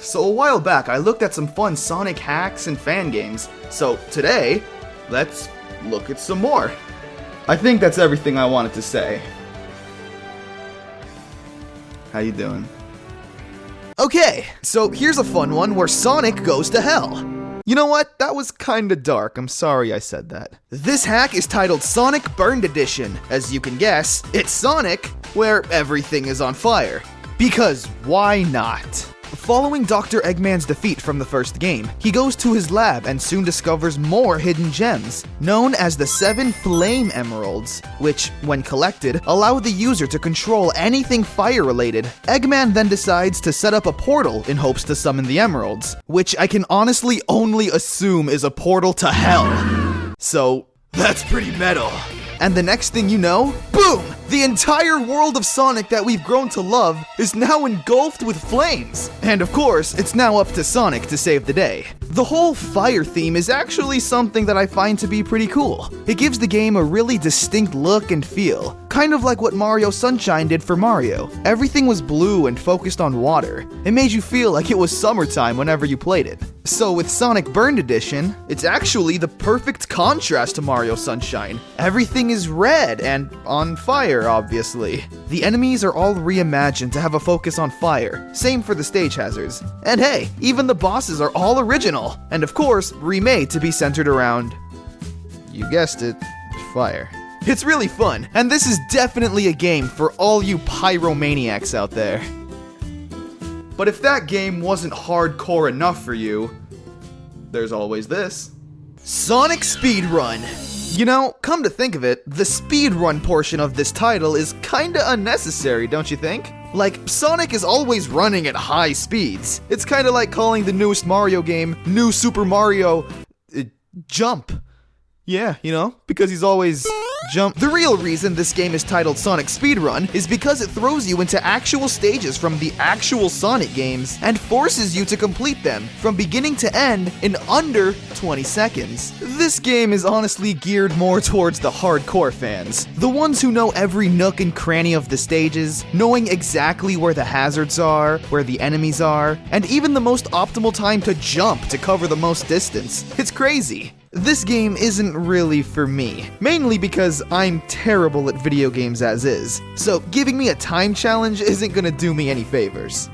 So a while back, I looked at some fun Sonic hacks and fan games, so today, let's look at some more. I think that's everything I wanted to say. How you doing? Okay, so here's a fun one where Sonic goes to hell. You know what? That was kinda dark. I'm sorry I said that. This hack is titled Sonic Burned Edition. As you can guess, it's Sonic where everything is on fire. Because why not? Following Dr. Eggman's defeat from the first game, he goes to his lab and soon discovers more hidden gems, known as the 7 Flame Emeralds, which, when collected, allow the user to control anything fire-related. Eggman then decides to set up a portal in hopes to summon the emeralds, which I can honestly only assume is a portal to hell. So, that's pretty metal. And the next thing you know, boom! The entire world of Sonic that we've grown to love is now engulfed with flames. And of course, it's now up to Sonic to save the day. The whole fire theme is actually something that I find to be pretty cool. It gives the game a really distinct look and feel, kind of like what Mario Sunshine did for Mario. Everything was blue and focused on water. It made you feel like it was summertime whenever you played it. So with Sonic Burned Edition, it's actually the perfect contrast to Mario Sunshine. Everything is red and on fire, obviously. The enemies are all reimagined to have a focus on fire, same for the stage hazards. And hey, even the bosses are all original, and of course, remade to be centered around, you guessed it, fire. It's really fun, and this is definitely a game for all you pyromaniacs out there. But if that game wasn't hardcore enough for you, there's always this. Sonic Speedrun. You know, come to think of it, the speedrun portion of this title is kinda unnecessary, don't you think? Like, Sonic is always running at high speeds. It's kinda like calling the newest Mario game New Super Mario Jump. Yeah, you know, because he's always jump. The real reason this game is titled Sonic Speedrun is because it throws you into actual stages from the actual Sonic games and forces you to complete them from beginning to end in under 20 seconds. This game is honestly geared more towards the hardcore fans, the ones who know every nook and cranny of the stages, knowing exactly where the hazards are, where the enemies are, and even the most optimal time to jump to cover the most distance. It's crazy. This game isn't really for me, mainly because I'm terrible at video games as is, so giving me a time challenge isn't gonna do me any favors.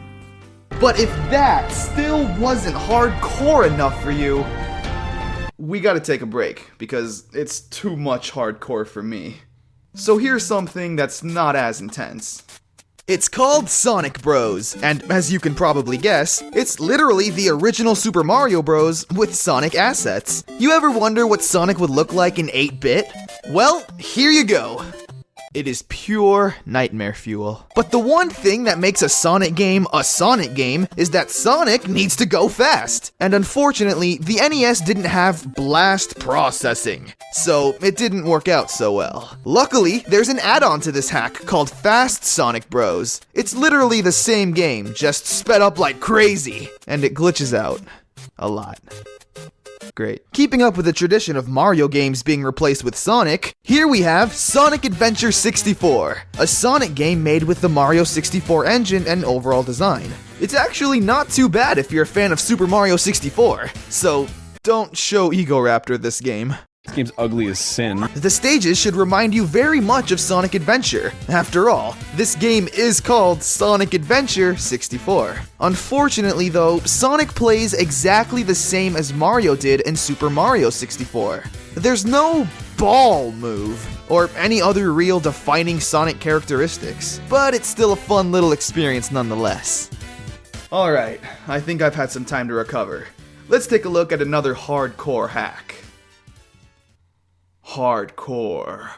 But if that still wasn't hardcore enough for you, we gotta take a break, because it's too much hardcore for me. So here's something that's not as intense. It's called Sonic Bros, and as you can probably guess, it's literally the original Super Mario Bros. With Sonic assets. You ever wonder what Sonic would look like in 8-bit? Well, here you go. It is pure nightmare fuel. But the one thing that makes a Sonic game is that Sonic needs to go fast. And unfortunately, the NES didn't have blast processing, so it didn't work out so well. Luckily, there's an add-on to this hack called Fast Sonic Bros. It's literally the same game, just sped up like crazy, and it glitches out a lot. Great. Keeping up with the tradition of Mario games being replaced with Sonic, here we have Sonic Adventure 64, a Sonic game made with the Mario 64 engine and overall design. It's actually not too bad if you're a fan of Super Mario 64, so don't show Egoraptor this game. This game's ugly as sin. The stages should remind you very much of Sonic Adventure. After all, this game is called Sonic Adventure 64. Unfortunately though, Sonic plays exactly the same as Mario did in Super Mario 64. There's no ball move, or any other real defining Sonic characteristics, but it's still a fun little experience nonetheless. Alright, I think I've had some time to recover. Let's take a look at another hardcore hack. Hardcore.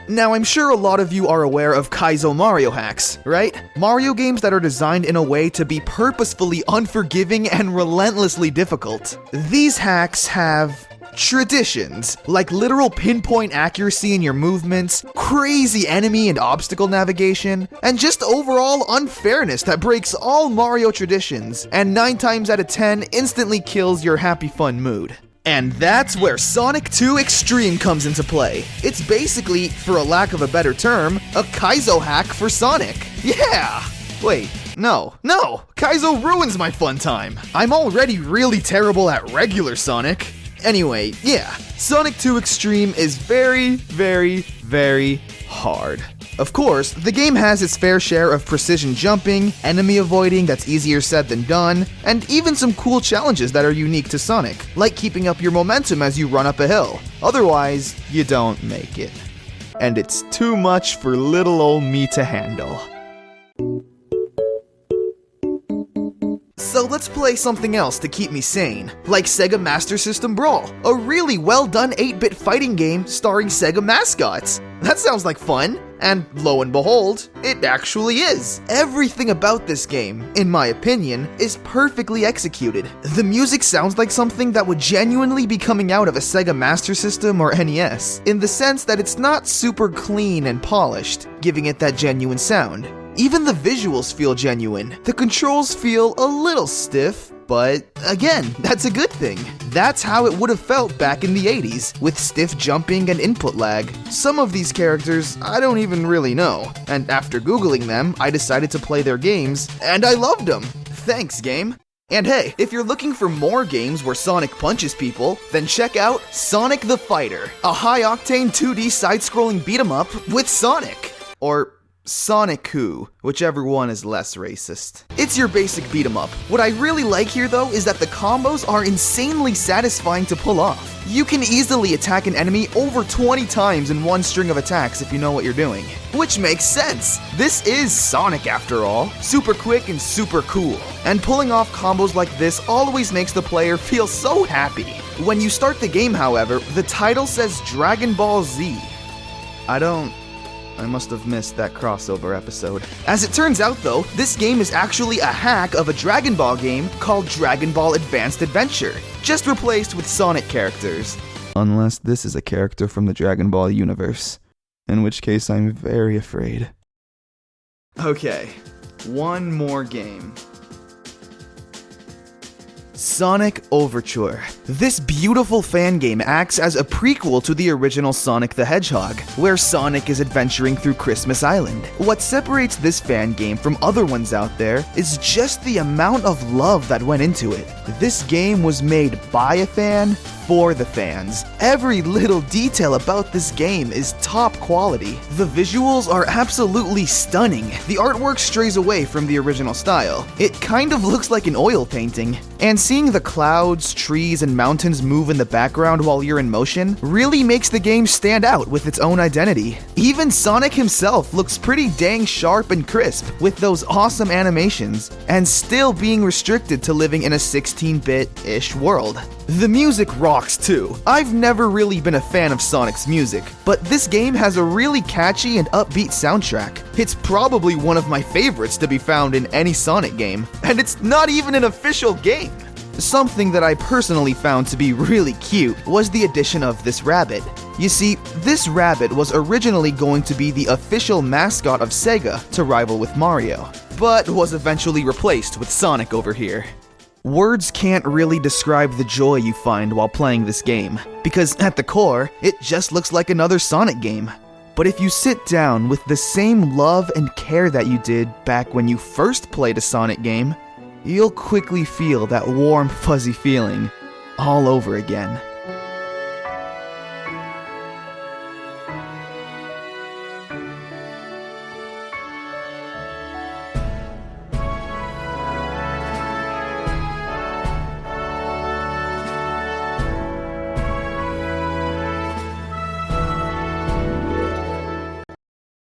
Now, I'm sure a lot of you are aware of Kaizo Mario hacks, right? Mario games that are designed in a way to be purposefully unforgiving and relentlessly difficult. These hacks have traditions, like literal pinpoint accuracy in your movements, crazy enemy and obstacle navigation, and just overall unfairness that breaks all Mario traditions, and 9 times out of 10 instantly kills your happy fun mood. And that's where Sonic 2 Extreme comes into play. It's basically, for a lack of a better term, a Kaizo hack for Sonic. Yeah! Wait, no, Kaizo ruins my fun time. I'm already really terrible at regular Sonic. Anyway, yeah, Sonic 2 Extreme is very, very, very hard. Of course, the game has its fair share of precision jumping, enemy avoiding that's easier said than done, and even some cool challenges that are unique to Sonic, like keeping up your momentum as you run up a hill. Otherwise, you don't make it. And it's too much for little old me to handle. So let's play something else to keep me sane, like Sega Master System Brawl, a really well done 8-bit fighting game starring Sega mascots. That sounds like fun, and lo and behold, it actually is. Everything about this game, in my opinion, is perfectly executed. The music sounds like something that would genuinely be coming out of a Sega Master System or NES, in the sense that it's not super clean and polished, giving it that genuine sound. Even the visuals feel genuine. The controls feel a little stiff, but again, that's a good thing. That's how it would have felt back in the 80s, with stiff jumping and input lag. Some of these characters I don't even really know, and after googling them, I decided to play their games, and I loved them. Thanks, game. And hey, if you're looking for more games where Sonic punches people, then check out Sonic the Fighter, a high-octane 2D side-scrolling beat-em-up with Sonic. Or Sonic Who, whichever one is less racist. It's your basic beat 'em up. What I really like here though is that the combos are insanely satisfying to pull off. You can easily attack an enemy over 20 times in one string of attacks if you know what you're doing. Which makes sense. This is Sonic after all. Super quick and super cool. And pulling off combos like this always makes the player feel so happy. When you start the game, however, the title says Dragon Ball Z. I must have missed that crossover episode. As it turns out though, this game is actually a hack of a Dragon Ball game called Dragon Ball Advanced Adventure, just replaced with Sonic characters. Unless this is a character from the Dragon Ball universe, in which case I'm very afraid. Okay, one more game. Sonic Overture. This beautiful fan game acts as a prequel to the original Sonic the Hedgehog, where Sonic is adventuring through Christmas Island. What separates this fan game from other ones out there is just the amount of love that went into it. This game was made by a fan, for the fans. Every little detail about this game is top quality. The visuals are absolutely stunning. The artwork strays away from the original style. It kind of looks like an oil painting. And seeing the clouds, trees, and mountains move in the background while you're in motion really makes the game stand out with its own identity. Even Sonic himself looks pretty dang sharp and crisp with those awesome animations, and still being restricted to living in a 16-bit-ish world. The music rocks too. I've never really been a fan of Sonic's music, but this game has a really catchy and upbeat soundtrack. It's probably one of my favorites to be found in any Sonic game, and it's not even an official game. Something that I personally found to be really cute was the addition of this rabbit. You see, this rabbit was originally going to be the official mascot of Sega to rival with Mario, but was eventually replaced with Sonic over here. Words can't really describe the joy you find while playing this game, because at the core, it just looks like another Sonic game. But if you sit down with the same love and care that you did back when you first played a Sonic game, you'll quickly feel that warm, fuzzy feeling all over again.